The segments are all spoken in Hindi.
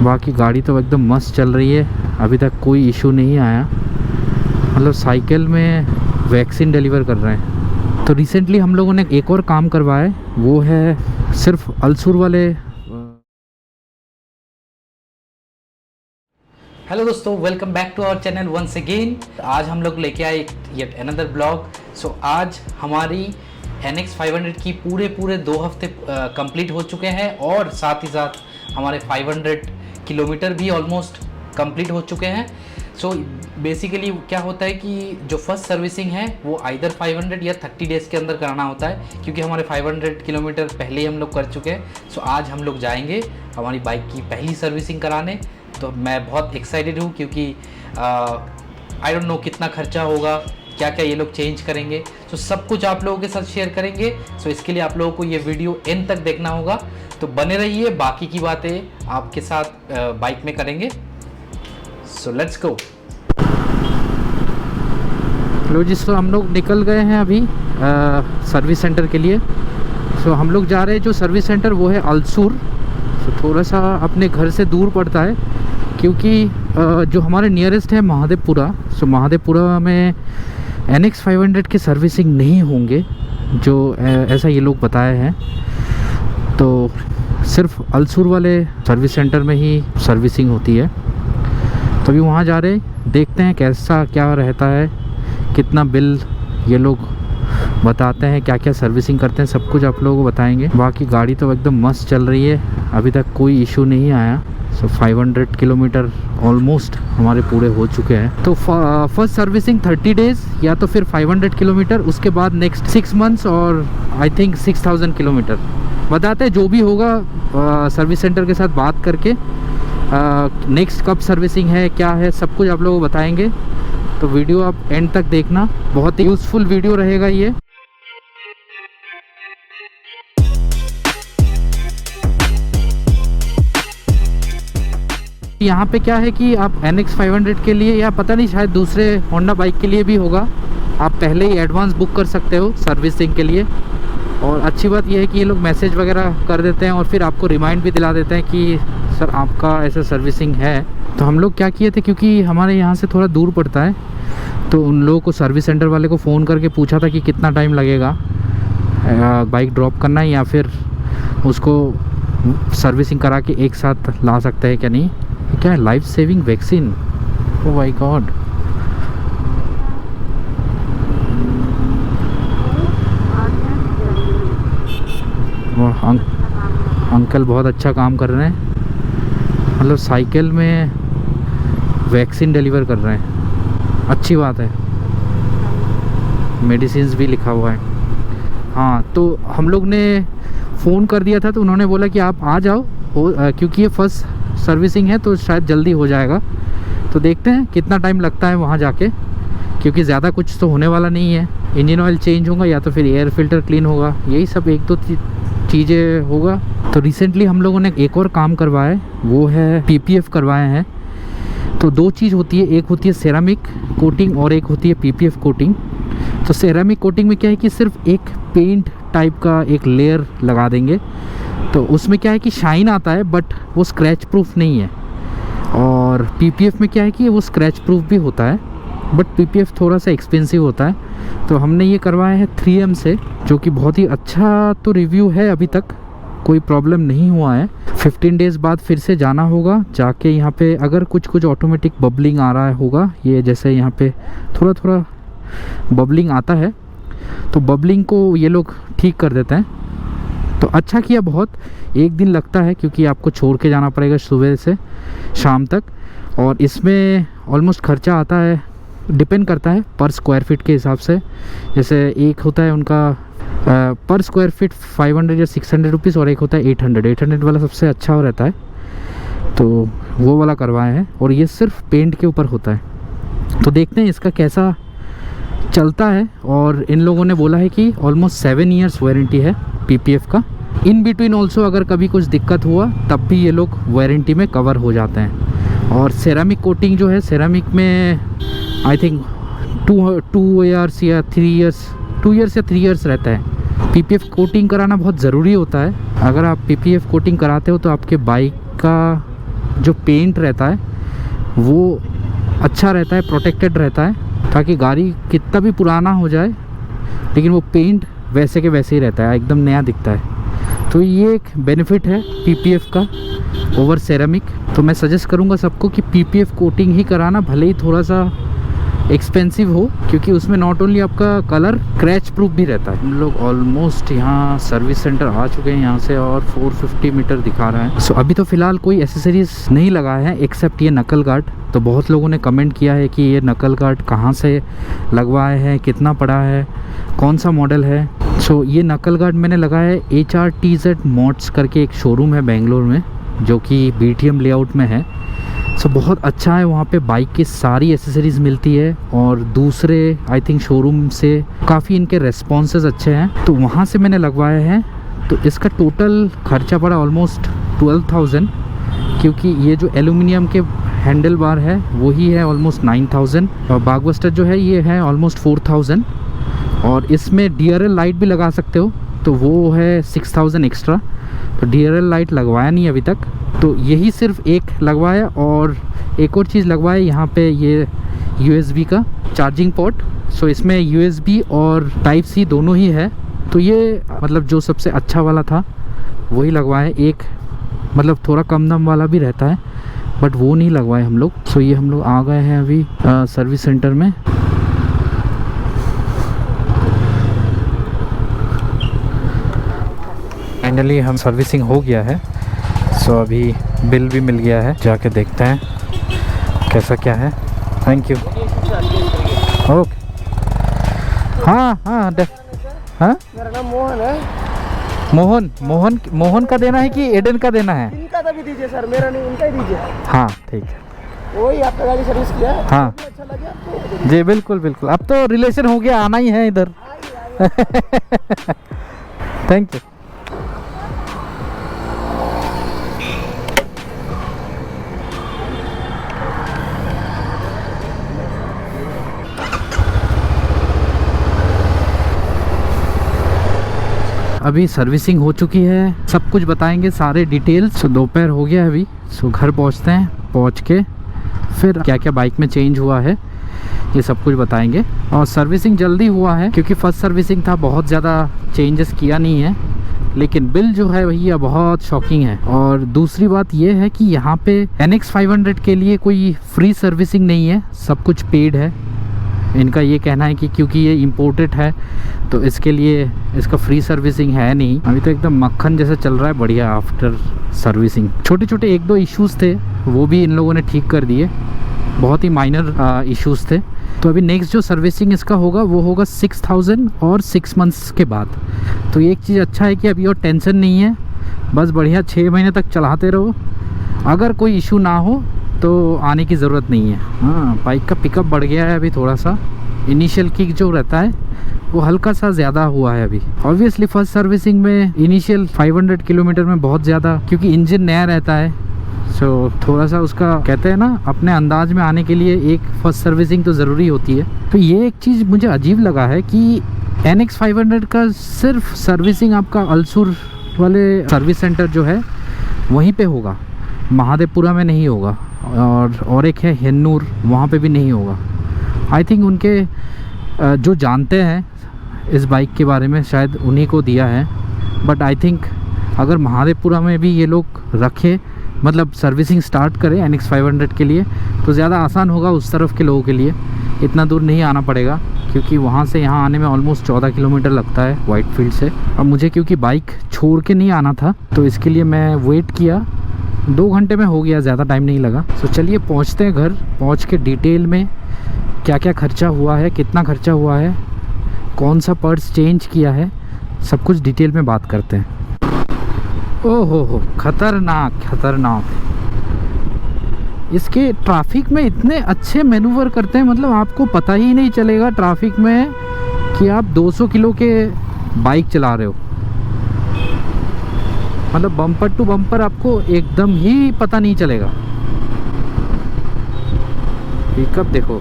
बाकी गाड़ी तो एकदम मस्त चल रही है, अभी तक कोई इशू नहीं आया। मतलब साइकिल में वैक्सीन डिलीवर कर रहे हैं। तो रिसेंटली हम लोगों ने एक और काम करवाया है, वो है सिर्फ अल्सुर वाले। हेलो दोस्तों, welcome back to our channel once again. आज हम लोग लेके आए येट अनदर ब्लॉग। सो आज हमारी NX 500 की पूरे 2 हफ्ते कंप्लीट हो चुके हैं और साथ ही साथ हमारे 500 किलोमीटर भी ऑलमोस्ट कंप्लीट हो चुके हैं। सो बेसिकली क्या होता है कि जो फर्स्ट सर्विसिंग है वो आइदर 500 या 30 डेज़ के अंदर कराना होता है, क्योंकि हमारे 500 किलोमीटर पहले ही हम लोग कर चुके हैं। सो आज हम लोग जाएंगे हमारी बाइक की पहली सर्विसिंग कराने। तो मैं बहुत एक्साइटेड हूँ क्योंकि आई डोंट नो कितना खर्चा होगा, क्या क्या ये लोग चेंज करेंगे। सो सब कुछ आप लोगों के साथ शेयर करेंगे। सो इसके लिए आप लोगों को ये वीडियो एंड तक देखना होगा, तो बने रहिए, बाकी की बातें आपके साथ बाइक में करेंगे। So let's go. लो जी, सो हम लोग निकल गए हैं अभी सर्विस सेंटर के लिए। सो हम लोग जा रहे हैं, जो सर्विस सेंटर वो है अल्सुर। सो थोड़ा सा अपने घर से दूर पड़ता है, क्योंकि जो हमारे नियरेस्ट है महादेवपुरा। सो महादेवपुरा में NX 500 के सर्विसिंग नहीं होंगे, जो ऐसा ये लोग बताए हैं। तो सिर्फ अल्सुर वाले सर्विस सेंटर में ही सर्विसिंग होती है। तो अभी वहाँ जा रहे, देखते हैं कैसा क्या रहता है, कितना बिल ये लोग बताते हैं, क्या क्या सर्विसिंग करते हैं, सब कुछ आप लोगों को बताएंगे। बाकी गाड़ी तो एकदम मस्त चल रही है, अभी तक कोई इशू नहीं आया। सो 500 किलोमीटर ऑलमोस्ट हमारे पूरे हो चुके हैं। तो फर्स्ट सर्विसिंग 30 डेज़ या तो फिर 500 किलोमीटर, उसके बाद नेक्स्ट 6 मंथ्स और आई थिंक 6000 किलोमीटर बताते हैं। जो भी होगा सर्विस सेंटर के साथ बात करके नेक्स्ट कब सर्विसिंग है, क्या है, सब कुछ आप लोगों को बताएंगे। तो वीडियो आप एंड तक देखना, बहुत ही यूज़फुल वीडियो रहेगा ये। यहाँ पे क्या है कि आप NX 500 के लिए, या पता नहीं शायद दूसरे होंडा बाइक के लिए भी होगा, आप पहले ही एडवांस बुक कर सकते हो सर्विसिंग के लिए। और अच्छी बात यह है कि ये लोग मैसेज वगैरह कर देते हैं और फिर आपको रिमाइंड भी दिला देते हैं कि सर आपका ऐसा सर्विसिंग है। तो हम लोग क्या किए थे, क्योंकि हमारे यहाँ से थोड़ा दूर पड़ता है, तो उन लोगों को सर्विस सेंटर वाले को फ़ोन करके पूछा था कि कितना टाइम लगेगा बाइक ड्रॉप करना है, या फिर उसको सर्विसिंग करा के एक साथ ला सकते हैं क्या नहीं। क्या है, life saving vaccine, oh my God. वो अंकल बहुत अच्छा काम कर रहे हैं, मतलब साइकिल में वैक्सीन डिलीवर कर रहे हैं, अच्छी बात है। मेडिसिन्स भी लिखा हुआ है। हाँ, तो हम लोग ने फ़ोन कर दिया था, तो उन्होंने बोला कि आप आ जाओ, क्योंकि ये फर्स्ट सर्विसिंग है तो शायद जल्दी हो जाएगा। तो देखते हैं कितना टाइम लगता है वहाँ जाके, क्योंकि ज़्यादा कुछ तो होने वाला नहीं है। इंजन ऑयल चेंज होगा या तो फिर एयर फिल्टर क्लीन होगा, यही सब 1-2 चीज़ें होगा। तो रिसेंटली हम लोगों ने एक और काम करवाया है, वो है PPF करवाए हैं। तो 2 चीज़ होती है, एक होती है सेरामिक कोटिंग और एक होती है PPF कोटिंग। तो सेरामिक कोटिंग में क्या है कि सिर्फ एक पेंट टाइप का एक लेयर लगा देंगे, तो उसमें क्या है कि शाइन आता है, बट वो स्क्रैच प्रूफ नहीं है। और PPF में क्या है कि वो स्क्रैच प्रूफ भी होता है, बट PPF थोड़ा सा एक्सपेंसिव होता है। तो हमने ये करवाया है 3M से, जो कि बहुत ही अच्छा तो रिव्यू है, अभी तक कोई प्रॉब्लम नहीं हुआ है। 15 डेज़ बाद फिर से जाना होगा, जाके यहाँ पे अगर कुछ ऑटोमेटिक बबलिंग आ रहा होगा, ये जैसे यहाँ पे थोड़ा बबलिंग आता है, तो बबलिंग को ये लोग ठीक कर देते हैं। तो अच्छा किया बहुत। 1 दिन लगता है, क्योंकि आपको छोड़ के जाना पड़ेगा सुबह से शाम तक, और इसमें ऑलमोस्ट खर्चा आता है, डिपेंड करता है पर स्क्वायर फीट के हिसाब से। जैसे एक होता है उनका पर स्क्वायर फीट 500 या 600 रुपीज़, और एक होता है 800 वाला सबसे अच्छा रहता है, तो वो वाला करवाए हैं। और ये सिर्फ पेंट के ऊपर होता है। तो देखते हैं इसका कैसा चलता है। और इन लोगों ने बोला है कि ऑलमोस्ट 7 ईयर्स वारंटी है PPF का। इन बिटवीन ऑल्सो अगर कभी कुछ दिक्कत हुआ तब भी ये लोग वारंटी में कवर हो जाते हैं। और सेरामिक कोटिंग जो है, सेरामिक में आई थिंक 2 ईयर्स या 3 ईयर्स रहता है। PPF कोटिंग कराना बहुत ज़रूरी होता है। अगर आप PPF कोटिंग कराते हो तो आपके बाइक का जो पेंट रहता है वो अच्छा रहता है, प्रोटेक्टेड रहता है, ताकि गाड़ी कितना भी पुराना हो जाए लेकिन वो पेंट वैसे के वैसे ही रहता है, एकदम नया दिखता है। तो ये एक बेनिफिट है पीपीएफ का ओवर सेरामिक। तो मैं सजेस्ट करूँगा सबको कि पीपीएफ कोटिंग ही कराना, भले ही थोड़ा सा एक्सपेंसिव हो, क्योंकि उसमें नॉट ओनली आपका कलर क्रैच प्रूफ भी रहता है। हम लोग ऑलमोस्ट यहाँ सर्विस सेंटर आ चुके हैं यहाँ से, और 450 मीटर दिखा रहा है। सो अभी तो फ़िलहाल कोई एसेसरीज नहीं लगा है एक्सेप्ट ये नकल गार्ड। तो बहुत लोगों ने कमेंट किया है कि ये नकल गार्ड कहाँ से लगवाए हैं, कितना पड़ा है, कौन सा मॉडल है। सो ये नकल गार्ड मैंने लगाया है HRTZ मोड्स करके एक शोरूम है बेंगलोर में, जो कि BTM लेआउट में है। सो बहुत अच्छा है, वहाँ पे बाइक की सारी एसेसरीज़ मिलती है, और दूसरे आई थिंक शोरूम से काफ़ी इनके रेस्पॉन्सेज अच्छे हैं, तो वहाँ से मैंने लगवाया है। तो इसका टोटल खर्चा पड़ा ऑलमोस्ट 12,000, क्योंकि ये जो एल्यूमिनियम के हैंडल बार है वही है ऑलमोस्ट 9,000, और बागबस्टर जो है ये है ऑलमोस्ट 4,000, और इसमें DRL लाइट भी लगा सकते हो, तो वो है 6,000 एक्स्ट्रा। तो DRL लाइट लगवाया नहीं अभी तक, तो यही सिर्फ एक लगवाया। और एक और चीज़ लगवाया यहाँ पे, ये USB का चार्जिंग पोर्ट। सो इसमें USB और Type-C दोनों ही है। तो ये मतलब जो सबसे अच्छा वाला था वही लगवाया। एक मतलब थोड़ा कम दाम वाला भी रहता है, बट वो नहीं लगवाए हम लोग। सो ये हम लोग आ गए हैं अभी सर्विस सेंटर में। फाइनली हम सर्विसिंग हो गया है। सो अभी बिल भी मिल गया है, जाके देखते हैं कैसा क्या है। Thank you. ओके, हाँ हाँ हाँ। मेरा नाम मोहन है। मोहन का देना है कि एडन का देना है? इनका तो भी दीजिए सर, मेरा नहीं, इनका ही दीजिए। हाँ ठीक है। वही आपका गाड़ी सर्विस किया है। हाँ अच्छा लगा आपको? जी बिल्कुल बिल्कुल, अब तो रिलेशन हो गया, आना ही है इधर। Thank you. अभी सर्विसिंग हो चुकी है, सब कुछ बताएंगे सारे डिटेल्स। सो दोपहर हो गया है अभी। सो घर पहुंचते हैं, पहुंच के फिर क्या क्या बाइक में चेंज हुआ है ये सब कुछ बताएंगे। और सर्विसिंग जल्दी हुआ है, क्योंकि फर्स्ट सर्विसिंग था, बहुत ज़्यादा चेंजेस किया नहीं है, लेकिन बिल जो है भैया बहुत शॉकिंग है। और दूसरी बात ये है कि यहाँ पे NX 500 के लिए कोई फ्री सर्विसिंग नहीं है, सब कुछ पेड है। इनका ये कहना है कि क्योंकि ये इम्पोर्टेड है तो इसके लिए इसका फ्री सर्विसिंग है नहीं। अभी तो एकदम मक्खन जैसा चल रहा है, बढ़िया। आफ्टर सर्विसिंग छोटे छोटे 1-2 इश्यूज़ थे, वो भी इन लोगों ने ठीक कर दिए, बहुत ही माइनर इश्यूज़ थे। तो अभी नेक्स्ट जो सर्विसिंग इसका होगा वो होगा 6,000 और 6 मंथ्स के बाद। तो एक चीज़ अच्छा है कि अभी और टेंशन नहीं है, बस बढ़िया 6 महीने तक चलाते रहो, अगर कोई इशू ना हो तो आने की ज़रूरत नहीं है। हाँ, बाइक का पिकअप बढ़ गया है अभी थोड़ा सा, इनिशियल किक जो रहता है वो हल्का सा ज़्यादा हुआ है अभी। ऑब्वियसली फर्स्ट सर्विसिंग में इनिशियल 500 किलोमीटर में बहुत ज़्यादा, क्योंकि इंजन नया रहता है, सो थोड़ा सा उसका कहते हैं ना अपने अंदाज में आने के लिए एक फर्स्ट सर्विसिंग तो ज़रूरी होती है। तो ये एक चीज़ मुझे अजीब लगा है कि NX 500 का सिर्फ सर्विसिंग आपका अलसूर वाले सर्विस सेंटर जो है वहीं पे होगा, महादेवपुरा में नहीं होगा, और एक है हेन्नूर, वहाँ पे भी नहीं होगा। आई थिंक उनके जो जानते हैं इस बाइक के बारे में शायद उन्हीं को दिया है, बट आई थिंक अगर महादेवपुरा में भी ये लोग रखे, मतलब सर्विसिंग स्टार्ट करें NX 500 के लिए, तो ज़्यादा आसान होगा उस तरफ के लोगों के लिए। इतना दूर नहीं आना पड़ेगा, क्योंकि वहाँ से यहाँ आने में ऑलमोस्ट 14 किलोमीटर लगता है वाइटफील्ड से। अब मुझे क्योंकि बाइक छोड़ के नहीं आना था, तो इसके लिए मैं वेट किया, 2 घंटे में हो गया, ज़्यादा टाइम नहीं लगा। तो चलिए पहुँचते हैं घर, पहुँच के डिटेल में क्या क्या खर्चा हुआ है, कितना खर्चा हुआ है, कौन सा पर्स चेंज किया है, सब कुछ डिटेल में बात करते हैं। ओहो, खतरनाक खतरनाक। इसके ट्रैफिक में इतने अच्छे मैनूवर करते हैं, मतलब आपको पता ही नहीं चलेगा ट्रैफिक में कि आप 200 किलो के बाइक चला रहे हो। मतलब बम्पर टू बम्पर आपको एकदम ही पता नहीं चलेगा। पिकअप देखो,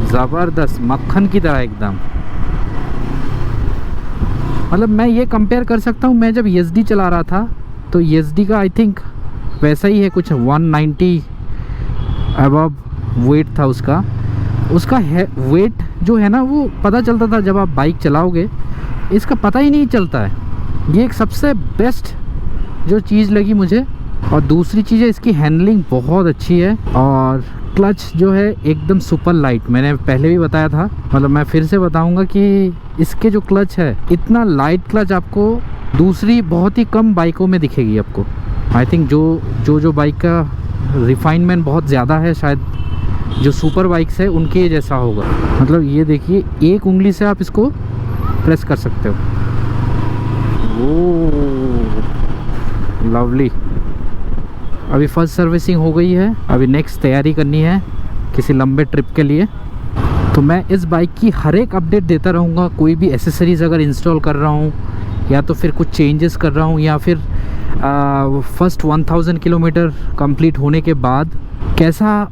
ज़बरदस्त, मक्खन की तरह एकदम। मतलब मैं ये कंपेयर कर सकता हूँ, मैं जब ESD चला रहा था तो ESD का आई थिंक वैसा ही है, कुछ 190 अबव वेट था उसका। उसका है वेट जो है ना, वो पता चलता था जब आप बाइक चलाओगे, इसका पता ही नहीं चलता है। ये एक सबसे बेस्ट जो चीज़ लगी मुझे। और दूसरी चीज़ है, इसकी हैंडलिंग बहुत अच्छी है और क्लच जो है एकदम सुपर लाइट। मैंने पहले भी बताया था, मतलब मैं फिर से बताऊंगा कि इसके जो क्लच है, इतना लाइट क्लच आपको दूसरी बहुत ही कम बाइकों में दिखेगी आपको। आई थिंक जो बाइक का रिफाइनमेंट बहुत ज़्यादा है, शायद जो सुपर बाइक्स है उनके जैसा होगा। मतलब ये देखिए, एक उंगली से आप इसको प्रेस कर सकते हो। ओह लवली। अभी फर्स्ट सर्विसिंग हो गई है, अभी नेक्स्ट तैयारी करनी है किसी लंबे ट्रिप के लिए। तो मैं इस बाइक की हर एक अपडेट देता रहूँगा। कोई भी एसेसरीज़ अगर इंस्टॉल कर रहा हूँ या तो फिर कुछ चेंजेस कर रहा हूँ, या फिर फर्स्ट 1000 किलोमीटर कंप्लीट होने के बाद कैसा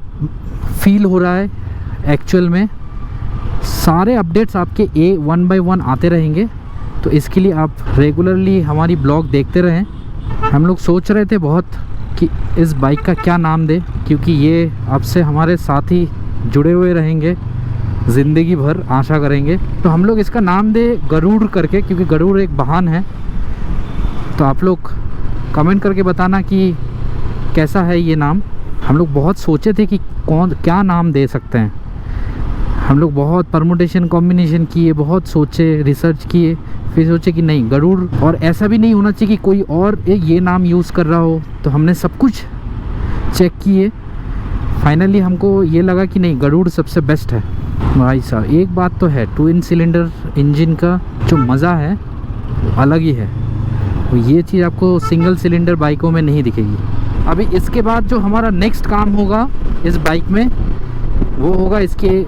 फील हो रहा है एक्चुअल में, सारे अपडेट्स आपके वन बाय वन आते रहेंगे। तो इसके लिए आप रेगुलरली हमारी ब्लॉग देखते रहें। हम लोग सोच रहे थे बहुत कि इस बाइक का क्या नाम दे, क्योंकि ये अब से हमारे साथ ही जुड़े हुए रहेंगे ज़िंदगी भर, आशा करेंगे। तो हम लोग इसका नाम दे गरुड़ करके, क्योंकि गरुड़ एक वाहन है। तो आप लोग कमेंट करके बताना कि कैसा है ये नाम। हम लोग बहुत सोचे थे कि क्या नाम दे सकते हैं। हम लोग बहुत परमुटेशन कॉम्बिनेशन किए, बहुत सोचे, रिसर्च किए, फिर सोचे कि नहीं गरुड़, और ऐसा भी नहीं होना चाहिए कि कोई और ये नाम यूज़ कर रहा हो। तो हमने सब कुछ चेक किए, फाइनली हमको ये लगा कि नहीं गरुड़ सबसे बेस्ट है। भाई साहब एक बात तो है, ट्विन सिलेंडर इंजन का जो मज़ा है वो अलग ही है। तो ये चीज़ आपको सिंगल सिलेंडर बाइकों में नहीं दिखेगी। अभी इसके बाद जो हमारा नेक्स्ट काम होगा इस बाइक में, वो होगा इसके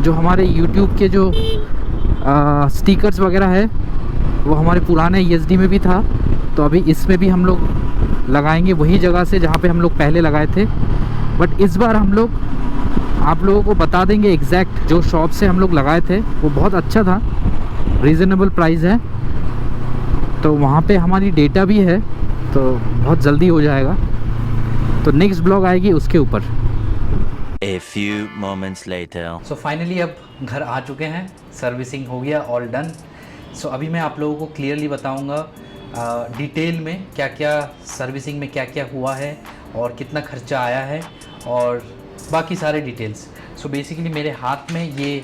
जो हमारे YouTube के जो स्टिकर्स वगैरह है, वो हमारे पुराने ESD में भी था, तो अभी इसमें भी हम लोग लगाएंगे वही जगह से जहाँ पे हम लोग पहले लगाए थे। बट इस बार हम लोग आप लोगों को बता देंगे एग्जैक्ट जो शॉप से हम लोग लगाए थे, वो बहुत अच्छा था, रीज़नेबल प्राइस है। तो वहाँ पे हमारी डेटा भी है, तो बहुत जल्दी हो जाएगा। तो नेक्स्ट ब्लॉग आएगी उसके ऊपर। A few moments later. So finally अब घर आ चुके हैं, सर्विसिंग हो गया, ऑल डन। सो अभी मैं आप लोगों को क्लियरली बताऊंगा डिटेल में क्या क्या सर्विसिंग में क्या क्या हुआ है और कितना खर्चा आया है और बाकी सारे डिटेल्स। सो बेसिकली मेरे हाथ में ये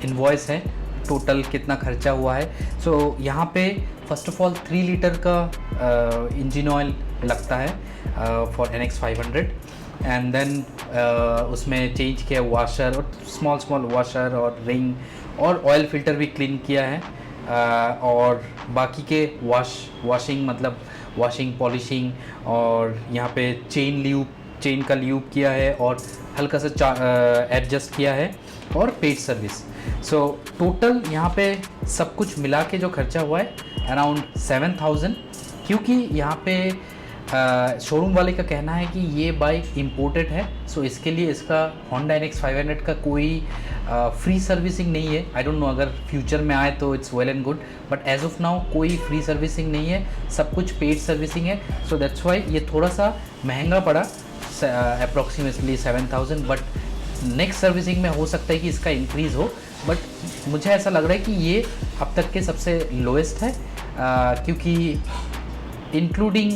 इनवॉइस है, टोटल कितना खर्चा हुआ है। सो यहाँ पे फर्स्ट ऑफ ऑल 3 लीटर का इंजन ऑयल लगता है फॉर NX 500, एंड देन उसमें चेंज किया वाशर और स्मॉल वाशर और रिंग, और ऑयल फिल्टर भी क्लीन किया है, और बाकी के वॉशिंग मतलब वॉशिंग पॉलिशिंग, और यहाँ पे चेन का ल्यूब किया है और हल्का सा एडजस्ट किया है, और पेड सर्विस। सो टोटल यहाँ पे सब कुछ मिला के जो खर्चा हुआ है अराउंड 7000, क्योंकि यहाँ पे शोरूम वाले का कहना है कि ये बाइक इम्पोर्टेड है। सो इसके लिए इसका Honda NX 500 का कोई फ्री सर्विसिंग नहीं है। आई डोंट नो, अगर फ्यूचर में आए तो it's well and good, but as of now कोई फ्री सर्विसिंग नहीं है, सब कुछ पेड सर्विसिंग है। सो दैट्स वाई ये थोड़ा सा महंगा पड़ा, अप्रॉक्सीमेटली 7000। बट नेक्स्ट सर्विसिंग में हो सकता है कि इसका इंक्रीज़ हो, बट मुझे ऐसा लग रहा है कि ये अब तक के सबसे लोएस्ट है, क्योंकि इंक्लूडिंग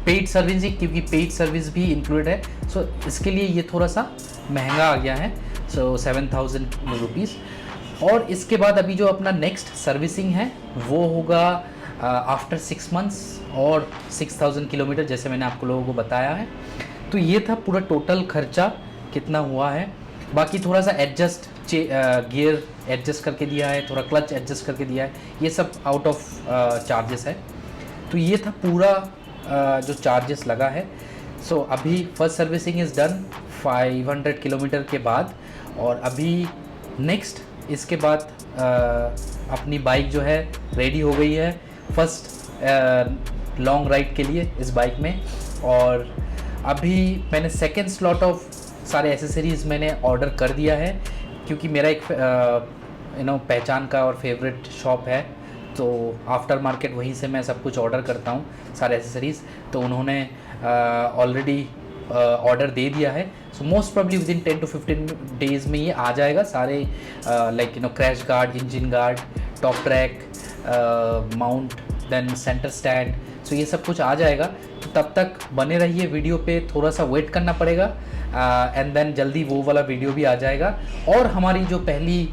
पेड सर्विसिंग, क्योंकि पेड सर्विस भी इंक्लूडेड है। सो इसके लिए ये थोड़ा सा महंगा आ गया है, सो 7000 रुपीज़। और इसके बाद अभी जो अपना नेक्स्ट सर्विसिंग है वो होगा आफ्टर 6 मंथ्स और 6000 किलोमीटर, जैसे मैंने आपको लोगों को बताया है। तो ये था पूरा टोटल खर्चा कितना हुआ है। बाकी थोड़ा सा एडजस्ट गियर एडजस्ट करके दिया है, थोड़ा क्लच एडजस्ट करके दिया है, ये सब आउट ऑफ चार्जेस है। तो ये था पूरा जो चार्जेस लगा है। सो अभी first servicing is done 500 kilometre के बाद, और अभी नेक्स्ट इसके बाद अपनी बाइक जो है रेडी हो गई है फर्स्ट लॉन्ग राइड के लिए इस बाइक में। और अभी मैंने सेकेंड स्लॉट ऑफ सारे एसेसरीज़ मैंने ऑर्डर कर दिया है, क्योंकि मेरा एक पहचान का और फेवरेट शॉप है तो आफ्टर मार्केट वहीं से मैं सब कुछ ऑर्डर करता हूँ, सारे एसेसरीज़। तो उन्होंने ऑलरेडी ऑर्डर दे दिया है। So most probably within 10 to 15 days में ये आ जाएगा सारे, like crash guard, engine guard, top track, mount, then centre stand. So ये सब कुछ आ जाएगा। तो तब तक बने रहिए वीडियो पे, थोड़ा सा वेट करना पड़ेगा एंड देन जल्दी वो वाला वीडियो भी आ जाएगा और हमारी जो पहली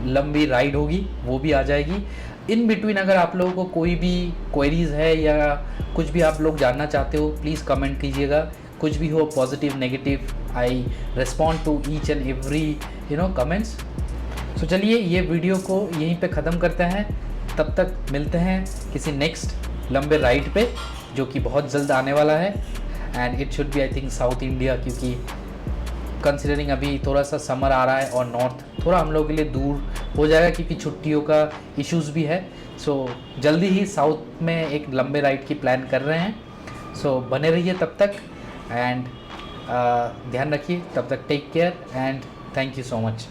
लंबी राइड होगी वो भी आ जाएगी। इन बिटवीन अगर आप लोगों को कोई भी क्वेरीज़ है या कुछ भी आप लोग जानना चाहते हो, प्लीज़ कमेंट कीजिएगा। कुछ भी हो, positive negative, I respond to each and every comments. So चलिए ये वीडियो को यहीं पे ख़त्म करते हैं। तब तक मिलते हैं किसी नेक्स्ट लंबे राइड पे जो कि बहुत जल्द आने वाला है and it should be I think south India, क्योंकि कंसिडरिंग अभी थोड़ा सा समर आ रहा है और नॉर्थ थोड़ा हम लोगों के लिए दूर हो जाएगा क्योंकि छुट्टियों का इश्यूज़ भी है। सो जल्दी ही साउथ में एक लंबे राइड की प्लान कर रहे हैं। सो बने रहिए तब तक एंड ध्यान रखिए। तब तक take care and thank you so much.